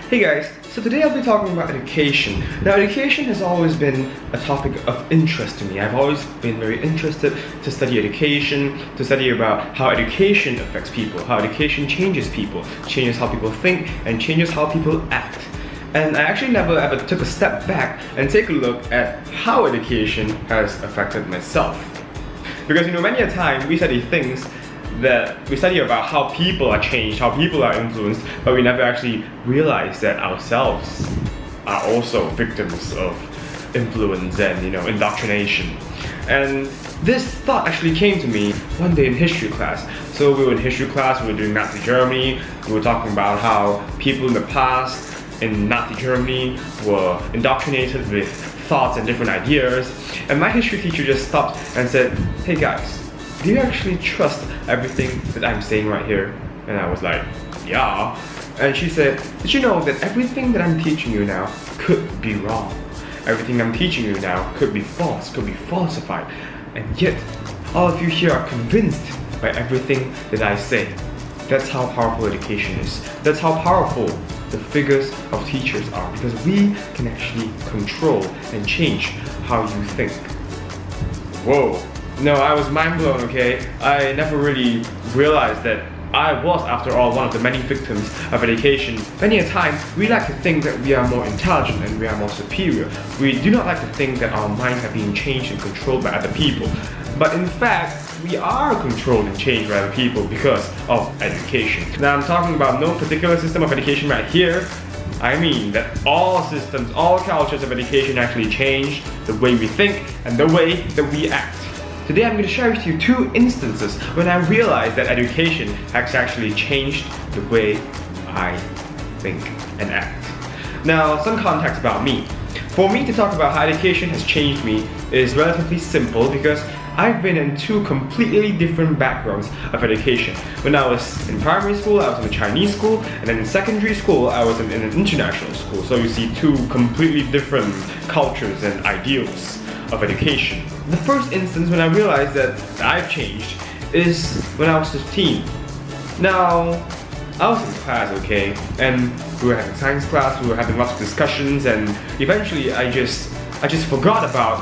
Hey guys, so today I'll be talking about education. Now education has always been a topic of interest to me. I've always been very interested to study education, to study about how education affects people, how education changes people, changes how people think, and changes how people act. And I actually never ever took a step back and take a look at how education has affected myself. Because many a time we study things that we study about how people are changed, how people are influenced, but we never actually realize that ourselves are also victims of influence and indoctrination. And this thought actually came to me one day in history class. So we were in history class, we were doing Nazi Germany, we were talking about how people in the past in Nazi Germany were indoctrinated with thoughts and different ideas. And my history teacher just stopped and said, "Hey guys, do you actually trust everything that I'm saying right here?" And I was like, yeah. And she said, "Did you know that everything that I'm teaching you now could be wrong? Everything I'm teaching you now could be false, could be falsified. And yet, all of you here are convinced by everything that I say." That's how powerful education is. That's how powerful the figures of teachers are, because we can actually control and change how you think. Whoa. No, I was mind blown, okay? I never really realized that I was, after all, one of the many victims of education. Many a time, we like to think that we are more intelligent and we are more superior. We do not like to think that our minds are being changed and controlled by other people. But in fact, we are controlled and changed by other people because of education. Now, I'm talking about no particular system of education right here. I mean that all systems, all cultures of education actually change the way we think and the way that we act. Today I'm going to share with you two instances when I realized that education has actually changed the way I think and act. Now, some context about me. For me to talk about how education has changed me is relatively simple because I've been in two completely different backgrounds of education. When I was in primary school, I was in a Chinese school, and then in secondary school, I was in an international school. So you see two completely different cultures and ideals of education. The first instance when I realized that I've changed is when I was 15. Now, I was in class, okay, and we were having science class, we were having lots of discussions, and eventually I just forgot about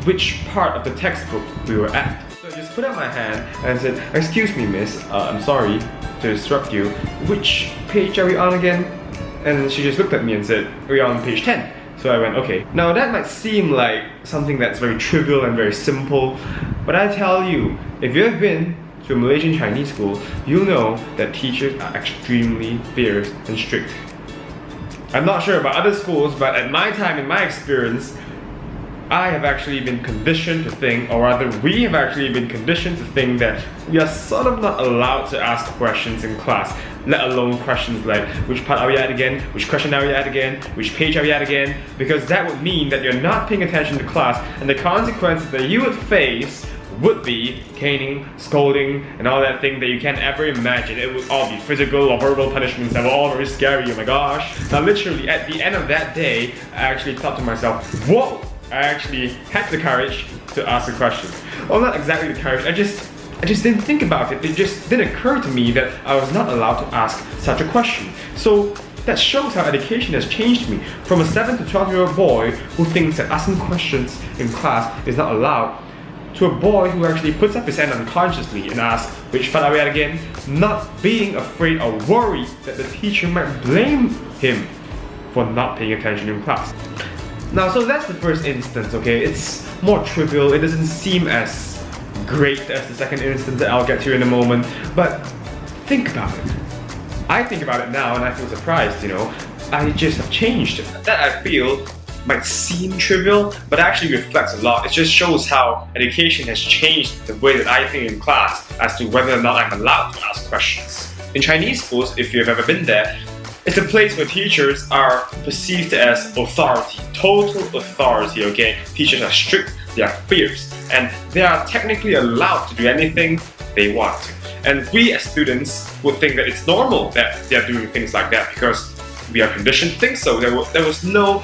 which part of the textbook we were at. So I just put out my hand and said, "Excuse me, miss, I'm sorry to disrupt you. Which page are we on again?" And she just looked at me and said, "We're on page 10. So I went, "Okay." Now that might seem like something that's very trivial and very simple, but I tell you, if you have been to a Malaysian Chinese school, you'll know that teachers are extremely fierce and strict. I'm not sure about other schools, but at my time, in my experience, I have actually been conditioned to think, or rather we have actually been conditioned to think that we are sort of not allowed to ask questions in class, let alone questions like, which part are we at again, which question are we at again, which page are we at again, because that would mean that you're not paying attention to class, and the consequences that you would face would be caning, scolding, and all that thing that you can't ever imagine. It would all be physical or verbal punishments that were all very scary, oh my gosh. Now literally, at the end of that day, I actually thought to myself, whoa! I actually had the courage to ask a question. Well, not exactly the courage, I just didn't think about it. It just didn't occur to me that I was not allowed to ask such a question. So that shows how education has changed me from a 7 to 12-year-old boy who thinks that asking questions in class is not allowed, to a boy who actually puts up his hand unconsciously and asks, "Which part are we at again?" Not being afraid or worried that the teacher might blame him for not paying attention in class. Now, so that's the first instance, okay? It's more trivial, it doesn't seem as great as the second instance that I'll get to in a moment, but think about it. I think about it now and I feel surprised, I just have changed. That I feel might seem trivial, but actually reflects a lot. It just shows how education has changed the way that I think in class as to whether or not I'm allowed to ask questions. In Chinese schools, if you've ever been there, it's a place where teachers are perceived as authority, total authority, okay? Teachers are strict, they are fierce, and they are technically allowed to do anything they want to. And we as students would think that it's normal that they are doing things like that because we are conditioned to think so. There was no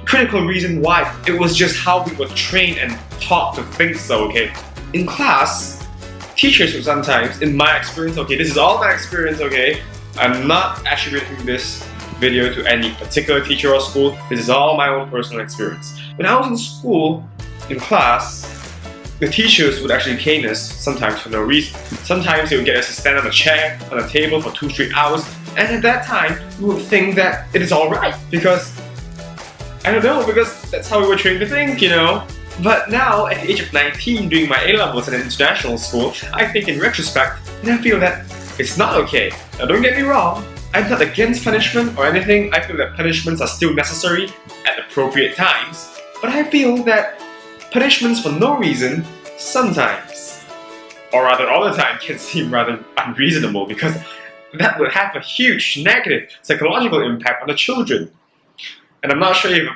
critical reason why. It was just how we were trained and taught to think so, okay? In class, teachers would sometimes, in my experience, okay, this is all my experience, okay? I'm not attributing this video to any particular teacher or school. This is all my own personal experience. When I was in school, in class, the teachers would actually cane us sometimes for no reason. Sometimes they would get us to stand on a chair, on a table for 2 straight hours, and at that time, we would think that it is alright because, I don't know, because that's how we were trained to think, you know. But now, at the age of 19, doing my A-levels at an international school, I think in retrospect, and I feel that it's not okay. Now don't get me wrong, I'm not against punishment or anything. I feel that punishments are still necessary at appropriate times. But I feel that punishments for no reason sometimes, or rather all the time, can seem rather unreasonable because that would have a huge negative psychological impact on the children. And I'm not sure if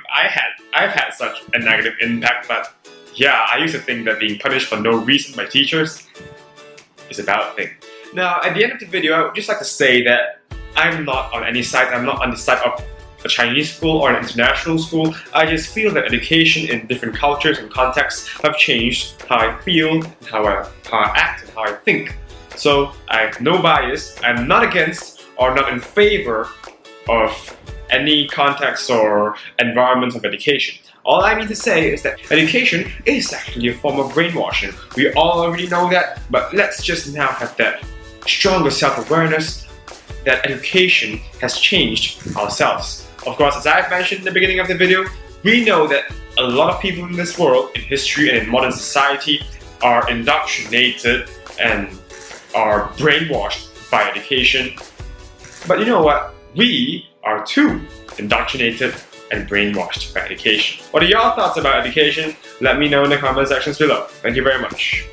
I've had such a negative impact, but yeah, I used to think that being punished for no reason by teachers is a bad thing. Now, at the end of the video, I would just like to say that I'm not on any side. I'm not on the side of a Chinese school or an international school. I just feel that education in different cultures and contexts have changed how I feel, how I act, and how I think. So I have no bias. I'm not against or not in favor of any context or environment of education. All I mean to say is that education is actually a form of brainwashing. We all already know that, but let's just now have that stronger self-awareness that education has changed ourselves. Of course, as I've mentioned in the beginning of the video, we know that a lot of people in this world, in history and in modern society, are indoctrinated and are brainwashed by education. But you know what? We are too indoctrinated and brainwashed by education. What are your thoughts about education? Let me know in the comment sections below. Thank you very much.